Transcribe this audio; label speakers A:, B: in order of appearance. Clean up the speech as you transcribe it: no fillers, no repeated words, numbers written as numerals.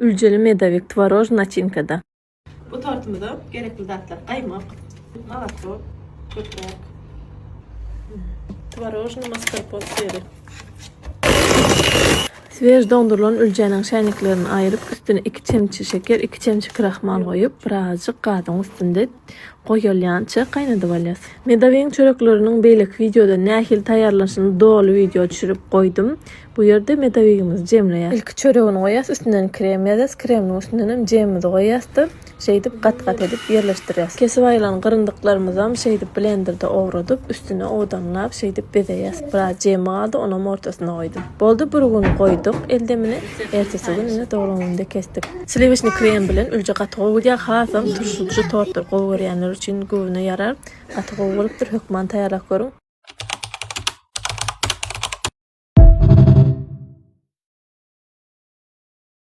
A: Ülceli medavik tvaroj nachinkada. Bu tortumuzda gerekli zatlar qaymoq, молоко, köpük, tvarojny mascarpone. Svež dondurulan ülcenin şenliklerini ayırıp üstüne 2 çemçi şeker, 2 çemçi kraxmal koyup birazcık gadın üstünde koyulyança qaynadyp alyas. Medaviň çörekleriniň beýleki videoda nähil taýarlanşyny dolu video düşürüp koydum. Bu yerde medavigimiz jemleýär. İlk çöregini koýas, üstünden krem ýazas, kreminiň üstünden jemimizi koýasdy. Şeýdip gat-gat edip ýerleşdirýäs. Kesip aýylan gyryndyklarymy şeýdip blenderda owradyp, üstüne odanlap şeýdip bezeýäs. Biraz jem aldy, onuň ortasyna koydum. Boldy, bir gün koyduk. Eldemini ertesi gün ine doğrulunda kestik. Sliveşni krem bilen ülce gaty goýýar, hasam turşuky tortur goýýanlar üçin göwüne yarar. Gaty goýup bir hökman taýýarlap görüň.